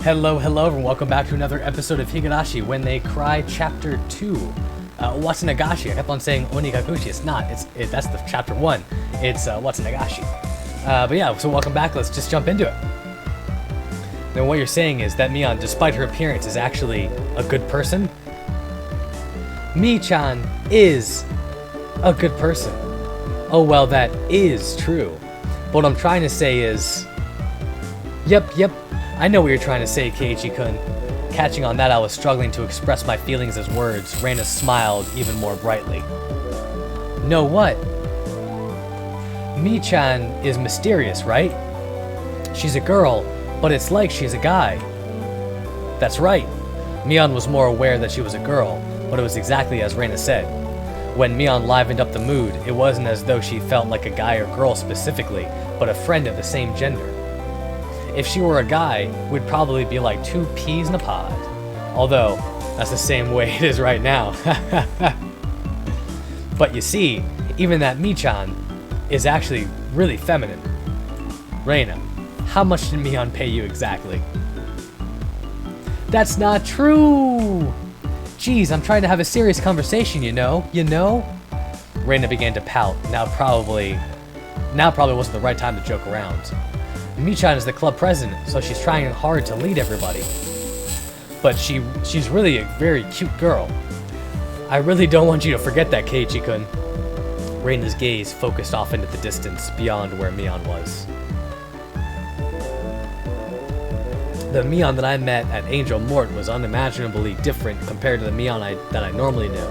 Hello, everyone. Welcome back to another episode of Higurashi When They Cry, Chapter 2. Watsunagashi. I kept on saying Onigakushi. It's not. That's the Chapter 1. It's Watsunagashi. But yeah, so welcome back. Let's just jump into it. Now, what you're saying is that Mion, despite her appearance, is actually a good person? Mi-chan is a good person. Oh, well, that is true. But what I'm trying to say is... Yep. I know what you're trying to say, Keiichi-kun. Catching on that, I was struggling to express my feelings as words. Reina smiled even more brightly. No what? Mi-chan is mysterious, right? She's a girl, but it's like she's a guy. That's right. Mion was more aware that she was a girl, but it was exactly as Reina said. When Mion livened up the mood, it wasn't as though she felt like a guy or girl specifically, but a friend of the same gender. If she were a guy, we'd probably be like two peas in a pod. Although, that's the same way it is right now. But you see, even that Mi-chan is actually really feminine. Reina, how much did Mion pay you exactly? That's not true! Geez, I'm trying to have a serious conversation, you know? Reina began to pout. Now probably wasn't the right time to joke around. Mi-chan is the club president, so she's trying hard to lead everybody. But she's really a very cute girl. I really don't want you to forget that, Keiichi-kun. Reina's gaze focused off into the distance beyond where Mion was. The Mion that I met at Angel Mort was unimaginably different compared to the Mion that I normally knew.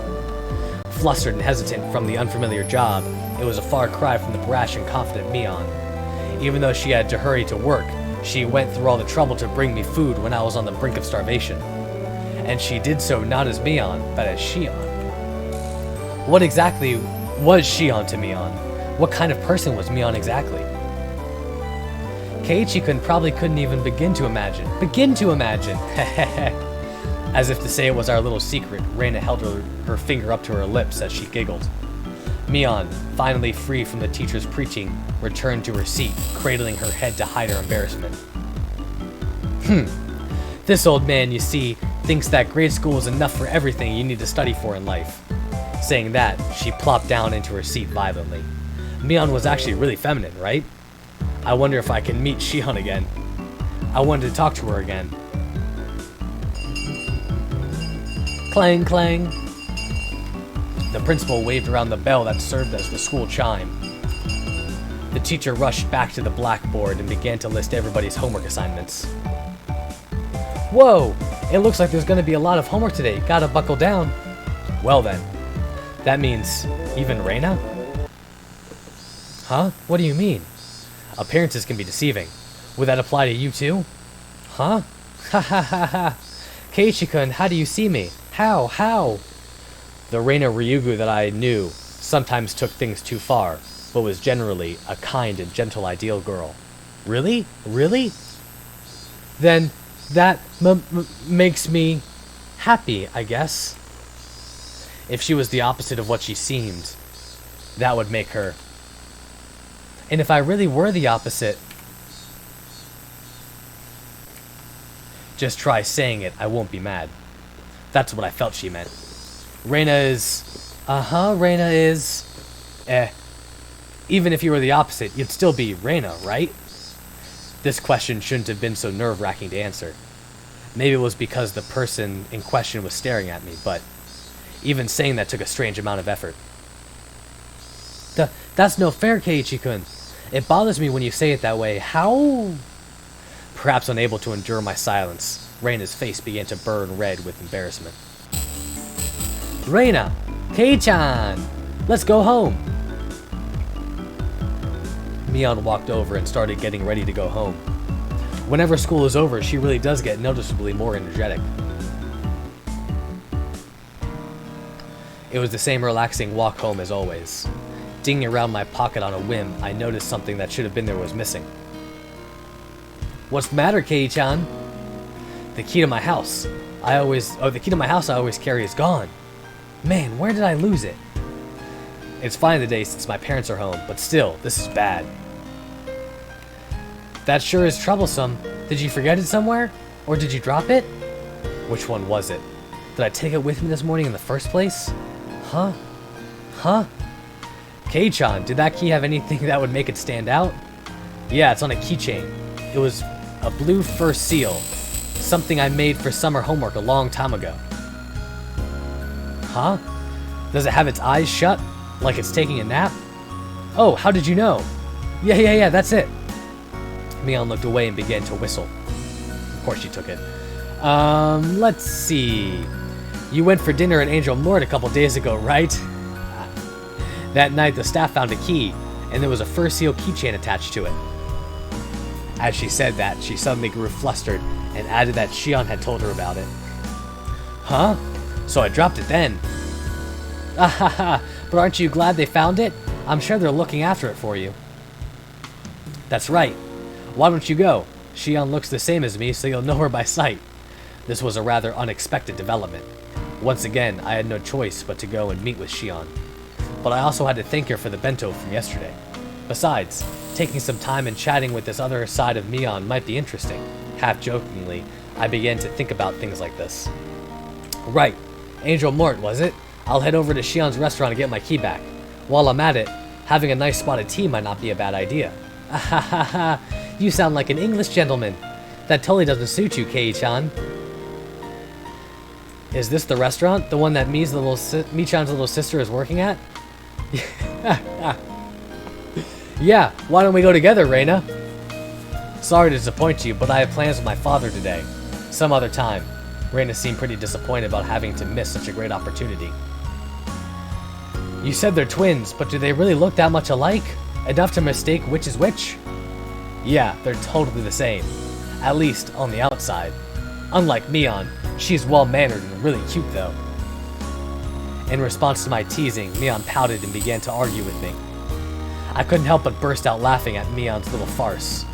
Flustered and hesitant from the unfamiliar job, it was a far cry from the brash and confident Mion. Even though she had to hurry to work, she went through all the trouble to bring me food when I was on the brink of starvation. And she did so not as Mion, but as Shion. What exactly was Shion to Mion? What kind of person was Mion exactly? Keiichi-kun probably couldn't even begin to imagine. As if to say it was our little secret, Reina held her finger up to her lips as she giggled. Mion, finally free from the teacher's preaching, returned to her seat, cradling her head to hide her embarrassment. This old man, you see, thinks that grade school is enough for everything you need to study for in life. Saying that, she plopped down into her seat violently. Mion was actually really feminine, right? I wonder if I can meet Shion again. I wanted to talk to her again. Clang, clang. The principal waved around the bell that served as the school chime. The teacher rushed back to the blackboard and began to list everybody's homework assignments. Whoa! It looks like there's going to be a lot of homework today. Gotta buckle down. Well then. That means even Reina? Huh? What do you mean? Appearances can be deceiving. Would that apply to you too? Huh? Ha ha ha ha. Keiichi-kun, how do you see me? How? The Reina Ryugu that I knew sometimes took things too far, but was generally a kind and gentle ideal girl. Really? Then that makes me happy, I guess. If she was the opposite of what she seemed, that would make her. And if I really were the opposite, just try saying it, I won't be mad. That's what I felt she meant. Reina is... Even if you were the opposite, you'd still be Reina, right? This question shouldn't have been so nerve-wracking to answer. Maybe it was because the person in question was staring at me, but even saying that took a strange amount of effort. That's no fair, Keiichi-kun. It bothers me when you say it that way. How? Perhaps unable to endure my silence, Reina's face began to burn red with embarrassment. Reina! Kei-chan! Let's go home! Mion walked over and started getting ready to go home. Whenever school is over, she really does get noticeably more energetic. It was the same relaxing walk home as always. Digging around my pocket on a whim, I noticed something that should have been there was missing. What's the matter, Kei-chan? The key to my house I always carry is gone. Man, where did I lose it? It's fine today since my parents are home, but still, this is bad. That sure is troublesome. Did you forget it somewhere? Or did you drop it? Which one was it? Did I take it with me this morning in the first place? Huh? Huh? Kei-chan, did that key have anything that would make it stand out? Yeah, it's on a keychain. It was a blue fur seal. Something I made for summer homework a long time ago. Huh? Does it have its eyes shut? Like it's taking a nap? Oh, how did you know? Yeah, that's it. Mion looked away and began to whistle. Of course she took it. Let's see. You went for dinner at Angel Mort a couple days ago, right? That night, the staff found a key, and there was a fur seal keychain attached to it. As she said that, she suddenly grew flustered and added that Shion had told her about it. Huh? So I dropped it then. Ahaha, but aren't you glad they found it? I'm sure they're looking after it for you. That's right. Why don't you go? Shion looks the same as me, so you'll know her by sight. This was a rather unexpected development. Once again, I had no choice but to go and meet with Shion. But I also had to thank her for the bento from yesterday. Besides, taking some time and chatting with this other side of Mion might be interesting. Half jokingly, I began to think about things like this. Right, Angel Mort, was it? I'll head over to Shion's restaurant and get my key back. While I'm at it, having a nice spot of tea might not be a bad idea. Ahahaha, you sound like an English gentleman. That totally doesn't suit you, Kei-chan. Is this the restaurant? The one that Mi-chan's little sister is working at? Yeah, why don't we go together, Reina? Sorry to disappoint you, but I have plans with my father today. Some other time. Reina seemed pretty disappointed about having to miss such a great opportunity. You said they're twins, but do they really look that much alike? Enough to mistake which is which? Yeah, they're totally the same. At least, on the outside. Unlike Mion, she's well-mannered and really cute, though. In response to my teasing, Mion pouted and began to argue with me. I couldn't help but burst out laughing at Mion's little farce.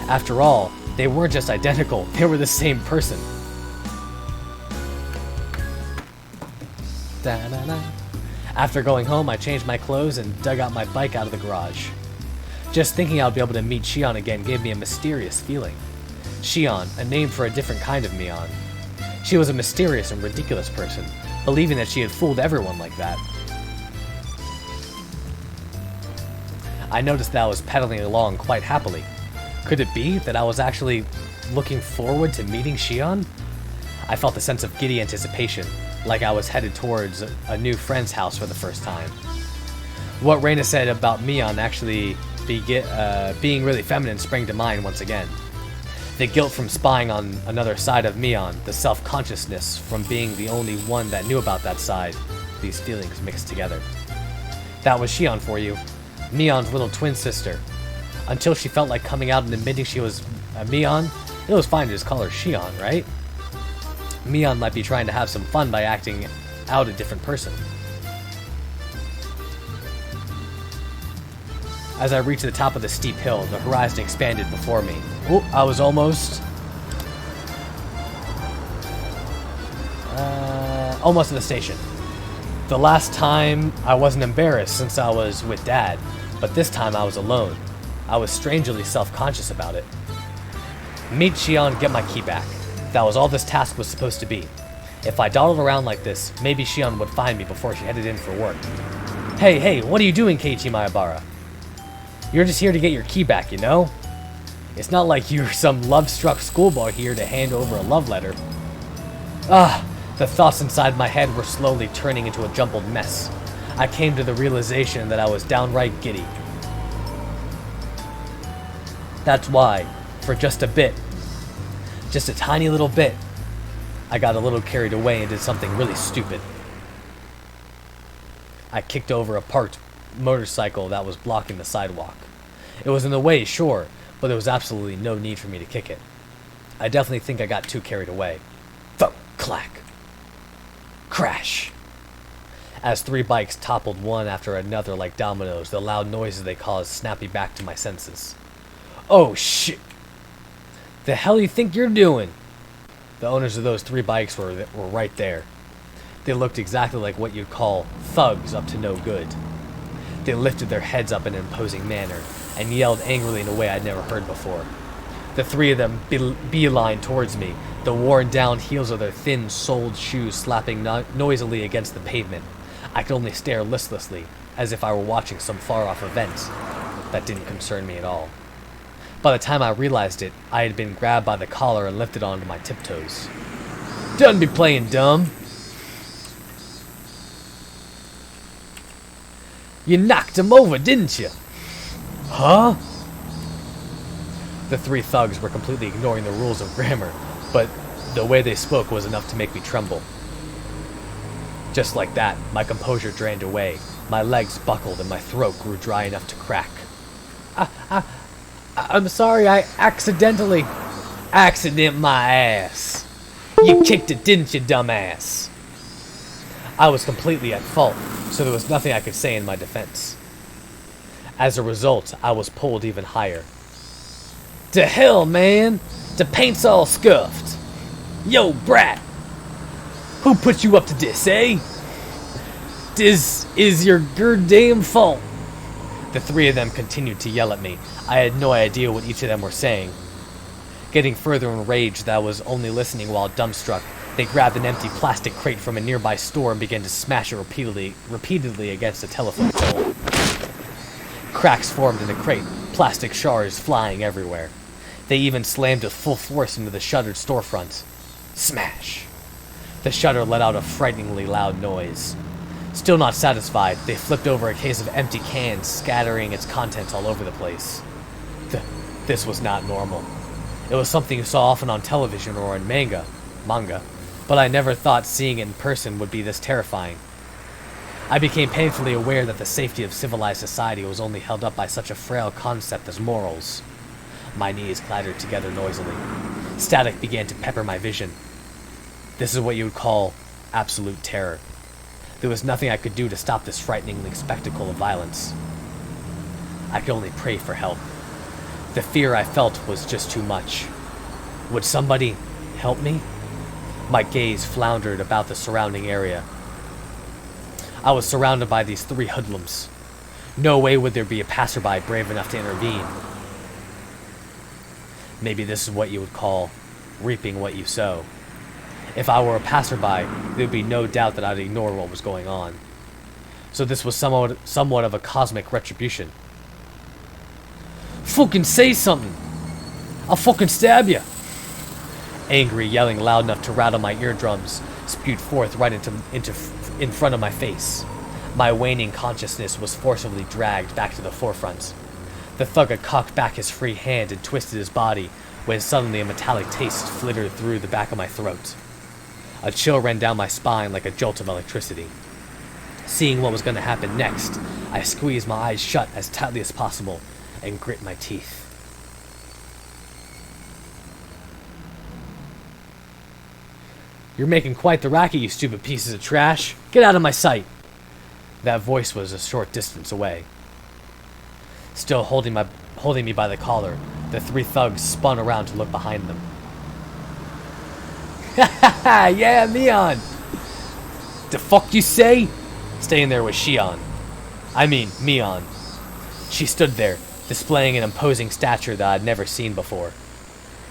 After all, they weren't just identical, they were the same person. Da-da-da. After going home, I changed my clothes and dug out my bike out of the garage. Just thinking I'd be able to meet Shion again gave me a mysterious feeling. Shion, a name for a different kind of Mion. She was a mysterious and ridiculous person, believing that she had fooled everyone like that. I noticed that I was pedaling along quite happily. Could it be that I was actually looking forward to meeting Shion? I felt a sense of giddy anticipation, like I was headed towards a new friend's house for the first time. What Reina said about Mion actually being really feminine sprang to mind once again. The guilt from spying on another side of Mion, the self-consciousness from being the only one that knew about that side, these feelings mixed together. That was Shion for you, Mion's little twin sister. Until she felt like coming out and admitting she was Mion, it was fine to just call her Shion, right? Mion might be trying to have some fun by acting out a different person. As I reached the top of the steep hill, the horizon expanded before me. Oh, I was almost at the station. The last time I wasn't embarrassed since I was with Dad, but this time I was alone. I was strangely self-conscious about it. Meet Shion and get my key back. That was all this task was supposed to be. If I dawdled around like this, maybe Shion would find me before she headed in for work. Hey, what are you doing, Keiichi Maebara? You're just here to get your key back, you know? It's not like you're some love-struck schoolboy here to hand over a love letter. The thoughts inside my head were slowly turning into a jumbled mess. I came to the realization that I was downright giddy. That's why, for just a bit, just a tiny little bit, I got a little carried away and did something really stupid. I kicked over a parked motorcycle that was blocking the sidewalk. It was in the way, sure, but there was absolutely no need for me to kick it. I definitely think I got too carried away. Thump, clack, crash. As 3 bikes toppled one after another like dominoes, the loud noises they caused snapped me back to my senses. Oh shit! The hell you think you're doing? The owners of those 3 bikes were right there. They looked exactly like what you'd call thugs up to no good. They lifted their heads up in an imposing manner and yelled angrily in a way I'd never heard before. The three of them beeline towards me, the worn-down heels of their thin-soled shoes slapping noisily against the pavement. I could only stare listlessly, as if I were watching some far-off event that didn't concern me at all. By the time I realized it, I had been grabbed by the collar and lifted onto my tiptoes. Done be playing dumb. You knocked him over, didn't you? Huh? The three thugs were completely ignoring the rules of grammar, but the way they spoke was enough to make me tremble. Just like that, my composure drained away. My legs buckled and my throat grew dry enough to crack. I'm sorry, I accidentally... Accident my ass. You kicked it, didn't you, dumbass? I was completely at fault, so there was nothing I could say in my defense. As a result, I was pulled even higher. To hell, man! The paint's all scuffed. Yo, brat! Who put you up to this, eh? This is your goddamn fault. The three of them continued to yell at me. I had no idea what each of them were saying. Getting further enraged that I was only listening while dumbstruck, they grabbed an empty plastic crate from a nearby store and began to smash it repeatedly against the telephone pole. Cracks formed in the crate, plastic shards flying everywhere. They even slammed with full force into the shuttered storefront. Smash! The shutter let out a frighteningly loud noise. Still not satisfied, they flipped over a case of empty cans, scattering its contents all over the place. This was not normal. It was something you saw often on television or in manga, but I never thought seeing it in person would be this terrifying. I became painfully aware that the safety of civilized society was only held up by such a frail concept as morals. My knees clattered together noisily. Static began to pepper my vision. This is what you would call absolute terror. There was nothing I could do to stop this frightening spectacle of violence. I could only pray for help. The fear I felt was just too much. Would somebody help me? My gaze floundered about the surrounding area. I was surrounded by these three hoodlums. No way would there be a passerby brave enough to intervene. Maybe this is what you would call reaping what you sow. If I were a passerby, there would be no doubt that I'd ignore what was going on. So this was somewhat of a cosmic retribution. Fucking say something! I'll fucking stab you! Angry, yelling loud enough to rattle my eardrums, spewed forth right in front of my face. My waning consciousness was forcibly dragged back to the forefront. The thug had cocked back his free hand and twisted his body, when suddenly a metallic taste flittered through the back of my throat. A chill ran down my spine like a jolt of electricity. Seeing what was going to happen next, I squeezed my eyes shut as tightly as possible and grit my teeth. You're making quite the racket, you stupid pieces of trash. Get out of my sight. That voice was a short distance away. Still holding me by the collar, the three thugs spun around to look behind them. Ha ha ha! Yeah, Mion! The fuck you say? Staying there was Shion. I mean, Mion. She stood there, displaying an imposing stature that I'd never seen before.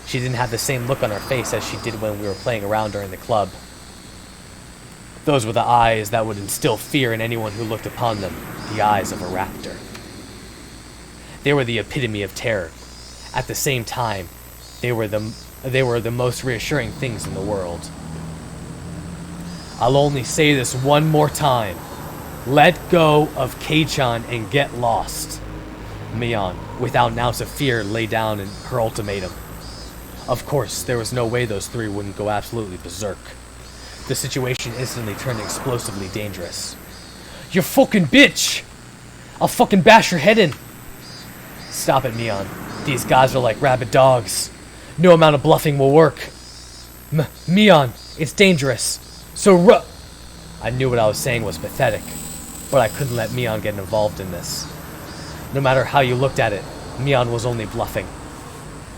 She didn't have the same look on her face as she did when we were playing around during the club. Those were the eyes that would instill fear in anyone who looked upon them, the eyes of a raptor. They were the epitome of terror. At the same time, they were the most reassuring things in the world. I'll only say this one more time. Let go of Kei-chan and get lost. Mion, without an ounce of fear, lay down in her ultimatum. Of course, there was no way those three wouldn't go absolutely berserk. The situation instantly turned explosively dangerous. You fucking bitch! I'll fucking bash your head in! Stop it, Mion. These guys are like rabid dogs. No amount of bluffing will work. Mion, it's dangerous. So I knew what I was saying was pathetic, but I couldn't let Mion get involved in this. No matter how you looked at it, Mion was only bluffing.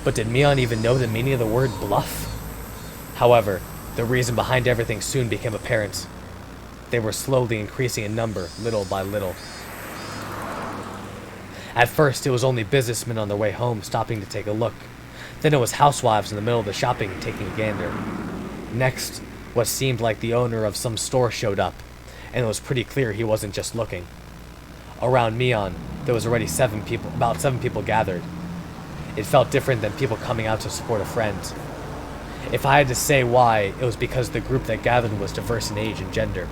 But did Mion even know the meaning of the word bluff? However, the reason behind everything soon became apparent. They were slowly increasing in number, little by little. At first, it was only businessmen on their way home stopping to take a look. Then it was housewives in the middle of the shopping taking a gander. Next, what seemed like the owner of some store showed up, and it was pretty clear he wasn't just looking. Around Mion, there was already about seven people gathered. It felt different than people coming out to support a friend. If I had to say why, it was because the group that gathered was diverse in age and gender.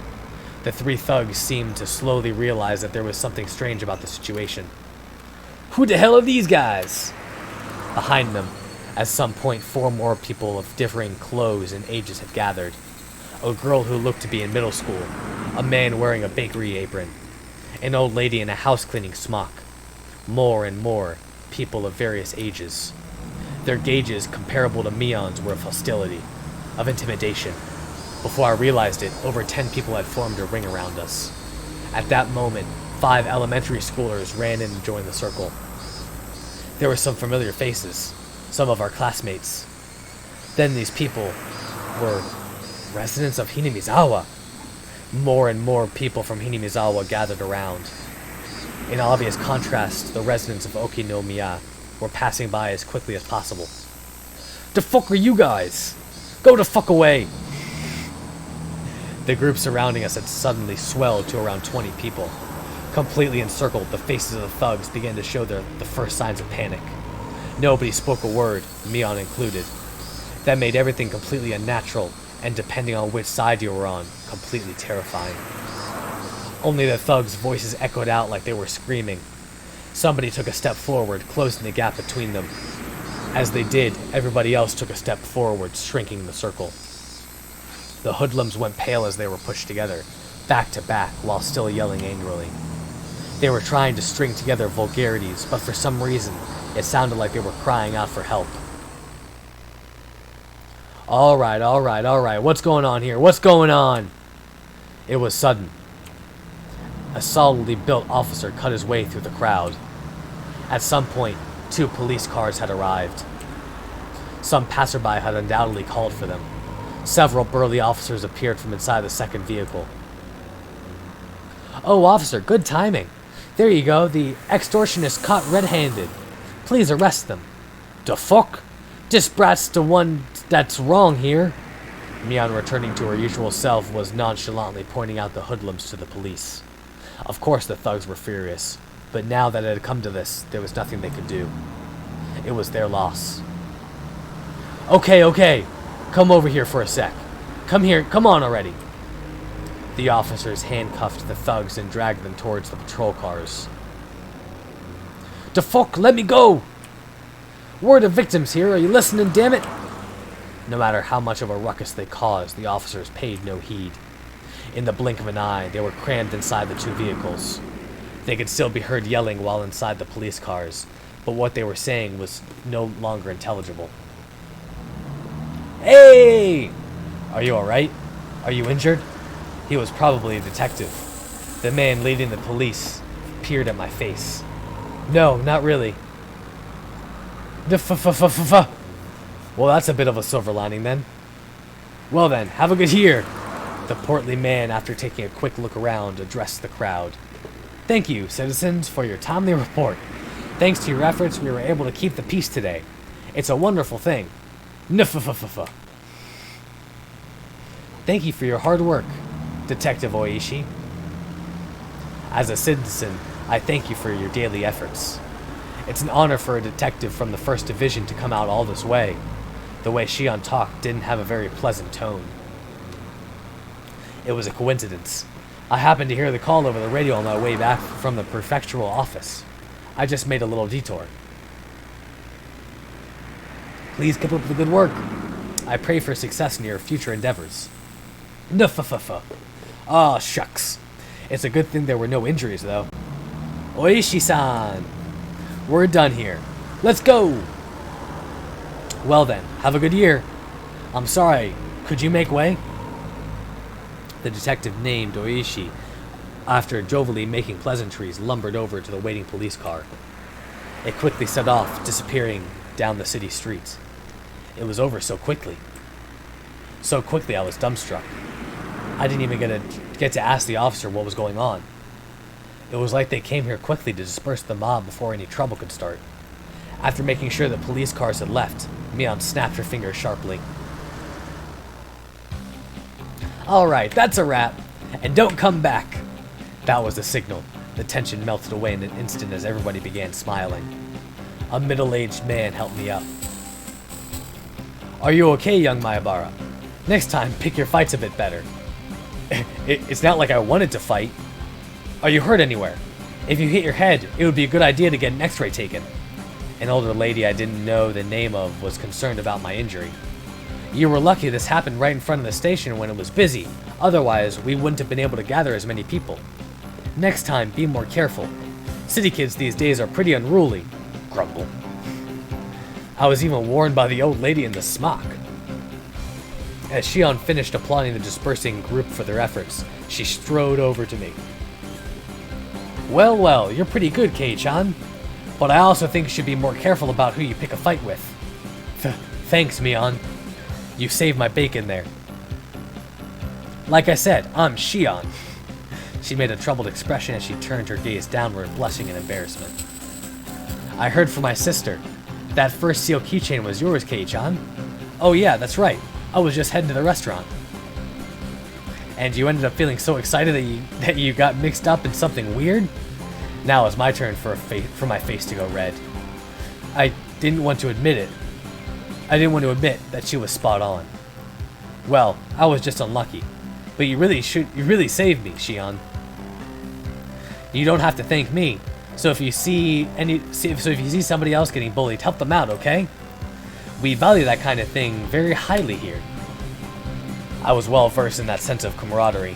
The three thugs seemed to slowly realize that there was something strange about the situation. Who the hell are these guys? Behind them, at some point, four more people of differing clothes and ages had gathered. A girl who looked to be in middle school, a man wearing a bakery apron, an old lady in a house-cleaning smock. More and more people of various ages. Their gauges, comparable to Mion's, were of hostility, of intimidation. Before I realized it, over 10 people had formed a ring around us. At that moment, 5 elementary schoolers ran in and joined the circle. There were some familiar faces, some of our classmates. Then these people were residents of Hinamizawa. More and more people from Hinamizawa gathered around. In obvious contrast, the residents of Okinomiya were passing by as quickly as possible. The fuck are you guys? Go the fuck away! The group surrounding us had suddenly swelled to around 20 people. Completely encircled, the faces of the thugs began to show the first signs of panic. Nobody spoke a word, Mion included. That made everything completely unnatural, and depending on which side you were on, completely terrifying. Only the thugs' voices echoed out like they were screaming. Somebody took a step forward, closing the gap between them. As they did, everybody else took a step forward, shrinking the circle. The hoodlums went pale as they were pushed together, back to back, while still yelling angrily. They were trying to string together vulgarities, but for some reason, it sounded like they were crying out for help. All right, what's going on here? What's going on? It was sudden. A solidly built officer cut his way through the crowd. At some point, 2 police cars had arrived. Some passerby had undoubtedly called for them. Several burly officers appeared from inside the second vehicle. Oh, officer, good timing. There you go, the extortionist caught red-handed. Please arrest them. The fuck? This brat's the one that's wrong here. Mion, returning to her usual self, was nonchalantly pointing out the hoodlums to the police. Of course the thugs were furious, but now that it had come to this, there was nothing they could do. It was their loss. Okay, come over here for a sec. Come here, come on already. The officers handcuffed the thugs and dragged them towards the patrol cars. The fuck, let me go! We're the victims here, are you listening, damn it? No matter how much of a ruckus they caused, the officers paid no heed. In the blink of an eye, they were crammed inside the 2 vehicles. They could still be heard yelling while inside the police cars, but what they were saying was no longer intelligible. Hey! Are you alright? Are you injured? He was probably a detective. The man leading the police peered at my face. No, not really. Well, that's a bit of a silver lining then. Well then, have a good year. The portly man, after taking a quick look around, addressed the crowd. Thank you, citizens, for your timely report. Thanks to your efforts, we were able to keep the peace today. It's a wonderful thing. Thank you for your hard work, Detective Oishi. As a citizen, I thank you for your daily efforts. It's an honor for a detective from the 1st Division to come out all this way. The way Shion talked didn't have a very pleasant tone. It was a coincidence. I happened to hear the call over the radio on my way back from the prefectural office. I just made a little detour. Please keep up the good work. I pray for success in your future endeavors. Aw, shucks. It's a good thing there were no injuries, though. Oishi-san! We're done here. Let's go! Well then, have a good year. I'm sorry, could you make way? The detective named Oishi, after jovially making pleasantries, lumbered over to the waiting police car. It quickly set off, disappearing down the city streets. It was over so quickly. So quickly I was dumbstruck. I didn't even get to ask the officer what was going on. It was like they came here quickly to disperse the mob before any trouble could start. After making sure that police cars had left, Mion snapped her fingers sharply. Alright, that's a wrap. And don't come back. That was the signal. The tension melted away in an instant as everybody began smiling. A middle-aged man helped me up. Are you okay, young Mayabara? Next time, pick your fights a bit better. It's not like I wanted to fight. Are you hurt anywhere? If you hit your head, it would be a good idea to get an x-ray taken. An older lady I didn't know the name of was concerned about my injury. You were lucky this happened right in front of the station when it was busy. Otherwise, we wouldn't have been able to gather as many people. Next time, be more careful. City kids these days are pretty unruly. Grumble. I was even warned by the old lady in the smock. As Shion finished applauding the dispersing group for their efforts, she strode over to me. Well, you're pretty good, Kei-chan. But I also think you should be more careful about who you pick a fight with. Thanks, Mion. You saved my bacon there. Like I said, I'm Shion. She made a troubled expression as she turned her gaze downward, blushing in embarrassment. I heard from my sister. That first seal keychain was yours, Kei-chan. Oh yeah, that's right. I was just heading to the restaurant. And you ended up feeling so excited that you got mixed up in something weird? Now it's my turn for my face to go red. I didn't want to admit it. I didn't want to admit that she was spot on. Well, I was just unlucky. But you really saved me, Shion. You don't have to thank me. So if you see somebody else getting bullied, help them out, okay? We value that kind of thing very highly here. I was well versed in that sense of camaraderie.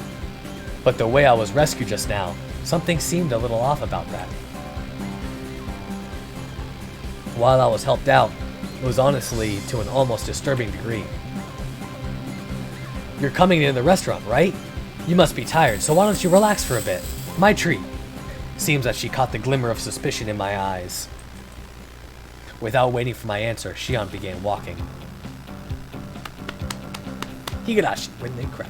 But the way I was rescued just now, something seemed a little off about that. While I was helped out, it was honestly to an almost disturbing degree. You're coming in the restaurant, right? You must be tired, so why don't you relax for a bit? My treat. Seems that she caught the glimmer of suspicion in my eyes. Without waiting for my answer, Shion began walking. Higurashi, when they cry.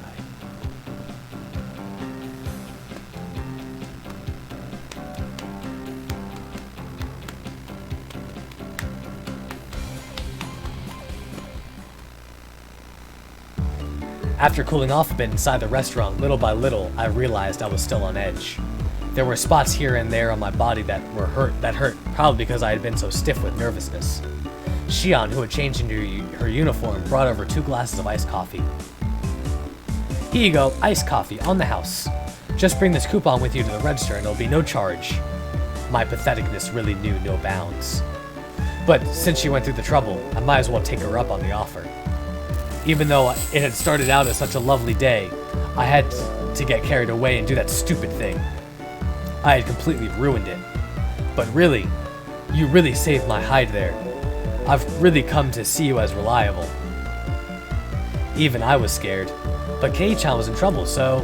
After cooling off a bit inside the restaurant, little by little, I realized I was still on edge. There were spots here and there on my body that hurt, probably because I had been so stiff with nervousness. Shion, who had changed into her uniform, brought over 2 glasses of iced coffee. Here you go, iced coffee, on the house. Just bring this coupon with you to the register and it'll be no charge. My patheticness really knew no bounds. But since she went through the trouble, I might as well take her up on the offer. Even though it had started out as such a lovely day, I had to get carried away and do that stupid thing. I had completely ruined it. But really, you really saved my hide there. I've really come to see you as reliable. Even I was scared, but Kei-chan was in trouble, so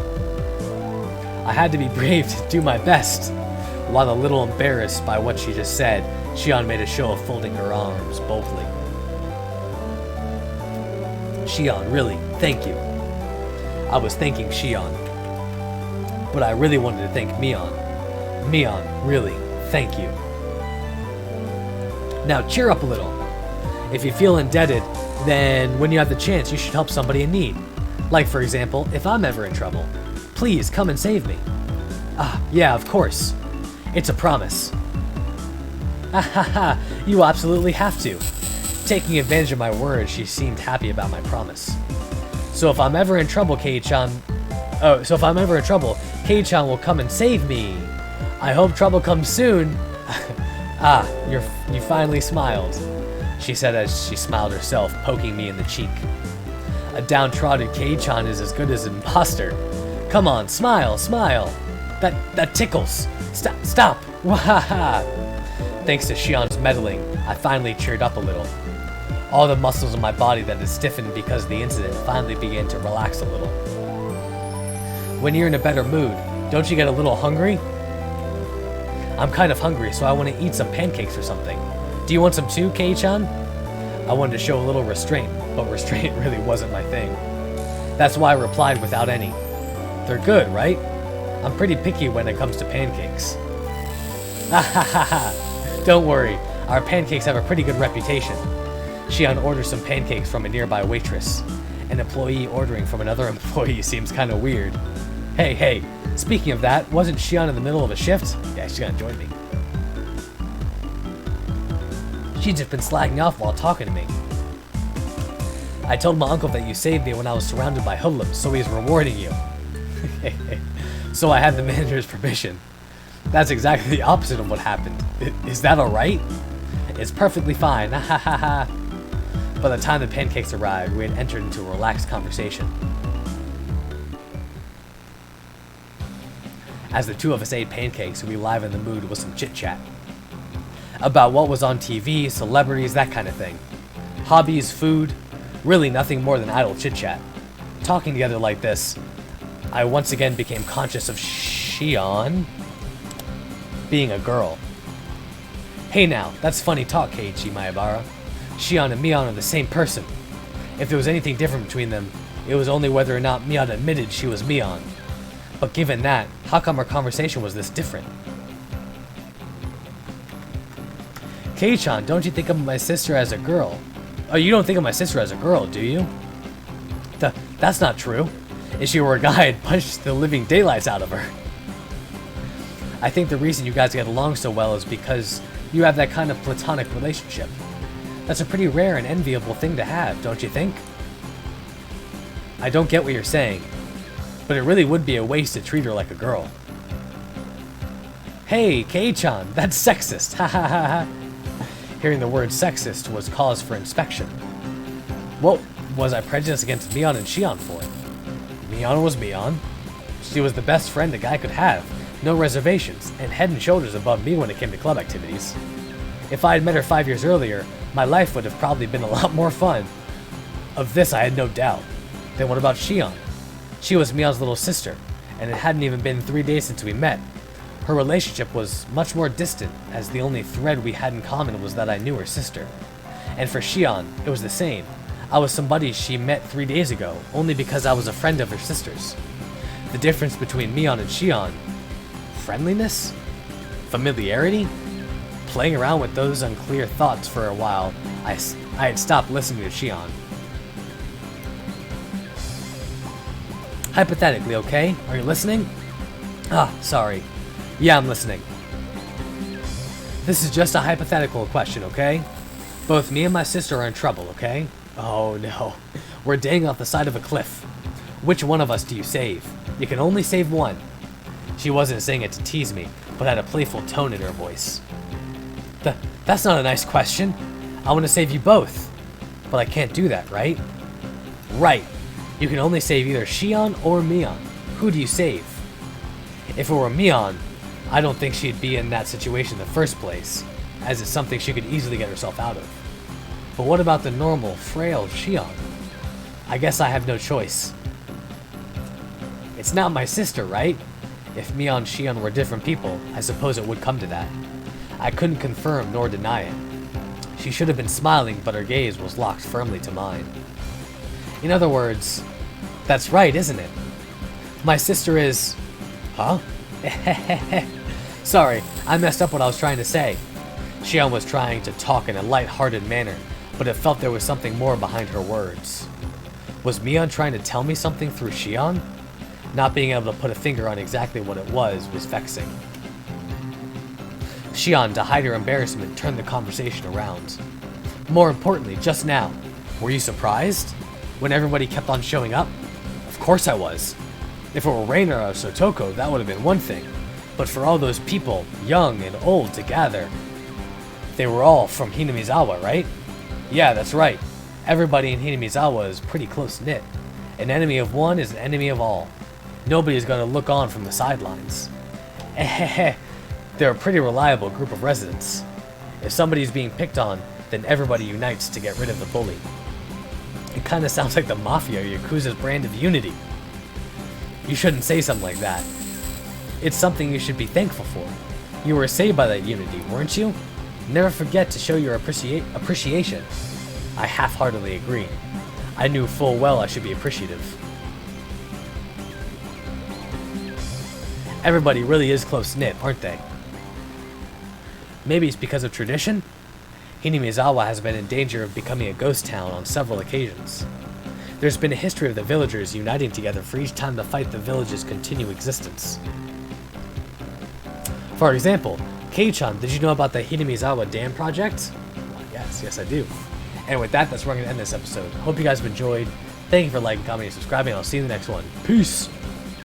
I had to be brave to do my best. While a little embarrassed by what she just said, Shion made a show of folding her arms boldly. Shion, really, thank you. I was thanking Shion, but I really wanted to thank Mion. Mion, really, thank you. Now cheer up a little. If you feel indebted, then when you have the chance, you should help somebody in need. Like, for example, if I'm ever in trouble. Please, come and save me. Ah, yeah, of course. It's a promise. Ha, you absolutely have to. Taking advantage of my words, she seemed happy about my promise. So if I'm ever in trouble, Kei-chan will come and save me. I hope trouble comes soon. Ah, you finally smiled, she said as she smiled herself, poking me in the cheek. A downtrodden Kei-chan is as good as an imposter. Come on, smile, smile. That tickles. Stop. Wahaha. Thanks to Shion's meddling, I finally cheered up a little. All the muscles in my body that had stiffened because of the incident finally began to relax a little. When you're in a better mood, don't you get a little hungry? I'm kind of hungry, so I want to eat some pancakes or something. Do you want some too, Kei-chan? I wanted to show a little restraint, but restraint really wasn't my thing. That's why I replied without any. They're good, right? I'm pretty picky when it comes to pancakes. Don't worry, Our pancakes have a pretty good reputation. Shion orders some pancakes from a nearby waitress. An employee ordering from another employee seems kind of weird. Hey, speaking of that, wasn't Shion in the middle of a shift? Yeah, she's gonna join me. She's just been slacking off while talking to me. I told my uncle that you saved me when I was surrounded by hoodlums, so he's rewarding you. So I had the manager's permission. That's exactly the opposite of what happened. Is that alright? It's perfectly fine. By the time the pancakes arrived, we had entered into a relaxed conversation. As the two of us ate pancakes, we livened the mood with some chit-chat. About what was on TV, celebrities, that kind of thing. Hobbies, food, really nothing more than idle chit-chat. Talking together like this, I once again became conscious of Shion being a girl. Hey now, that's funny talk, Keiichi Maebara. Shion and Mion are the same person. If there was anything different between them, it was only whether or not Mion admitted she was Mion. But given that, how come our conversation was this different? Kei-chan, don't you think of my sister as a girl? Oh, you don't think of my sister as a girl, do you? That's not true. If she were a guy, I'd punch the living daylights out of her. I think the reason you guys get along so well is because you have that kind of platonic relationship. That's a pretty rare and enviable thing to have, don't you think? I don't get what you're saying, but it really would be a waste to treat her like a girl. Hey, Kei-chan, that's sexist, ha ha ha ha. Hearing the word sexist was cause for inspection. What was I prejudiced against Mion and Shion for? Mion was Mion. She was the best friend a guy could have, no reservations, and head and shoulders above me when it came to club activities. If I had met her 5 years earlier, my life would have probably been a lot more fun. Of this I had no doubt. Then what about Shion? She was Mion's little sister, and it hadn't even been 3 days since we met. Her relationship was much more distant, as the only thread we had in common was that I knew her sister. And for Shion, it was the same. I was somebody she met 3 days ago, only because I was a friend of her sister's. The difference between Mion and Shion? Friendliness? Familiarity? Playing around with those unclear thoughts for a while, I had stopped listening to Shion. Hypothetically, okay? Are you listening? Sorry. Yeah, I'm listening. This is just a hypothetical question, okay? Both me and my sister are in trouble, okay? Oh no. We're dangling off the side of a cliff. Which one of us do you save? You can only save one. She wasn't saying it to tease me, but had a playful tone in her voice. That's not a nice question. I want to save you both. But I can't do that, right? Right. You can only save either Shion or Mion. Who do you save? If it were Mion, I don't think she'd be in that situation in the first place, as it's something she could easily get herself out of. But what about the normal, frail Shion? I guess I have no choice. It's not my sister, right? If Mion and Shion were different people, I suppose it would come to that. I couldn't confirm nor deny it. She should have been smiling, but her gaze was locked firmly to mine. In other words, that's right, isn't it? My sister is... Huh? Sorry, I messed up what I was trying to say. Shion was trying to talk in a light-hearted manner, but it felt there was something more behind her words. Was Mion trying to tell me something through Shion? Not being able to put a finger on exactly what it was vexing. Shion, to hide her embarrassment, turned the conversation around. More importantly, just now, were you surprised? When everybody kept on showing up? Of course I was. If it were Reina or Sotoko, that would have been one thing. But for all those people, young and old, to gather, they were all from Hinamizawa, right? Yeah, that's right. Everybody in Hinamizawa is pretty close-knit. An enemy of one is an enemy of all. Nobody's gonna look on from the sidelines. They're a pretty reliable group of residents. If somebody's being picked on, then everybody unites to get rid of the bully. It kinda sounds like the Mafia or Yakuza's brand of unity. You shouldn't say something like that. It's something you should be thankful for. You were saved by that unity, weren't you? Never forget to show your appreciation. I half-heartedly agreed. I knew full well I should be appreciative. Everybody really is close-knit, aren't they? Maybe it's because of tradition? Hinamizawa has been in danger of becoming a ghost town on several occasions. There's been a history of the villagers uniting together for each time the fight the villages continue existence. For example, Kei-chan, did you know about the Hinamizawa Dam project? Well, yes, I do. And with that, that's where I'm going to end this episode. Hope you guys have enjoyed. Thank you for liking, commenting, and subscribing. I'll see you in the next one. Peace!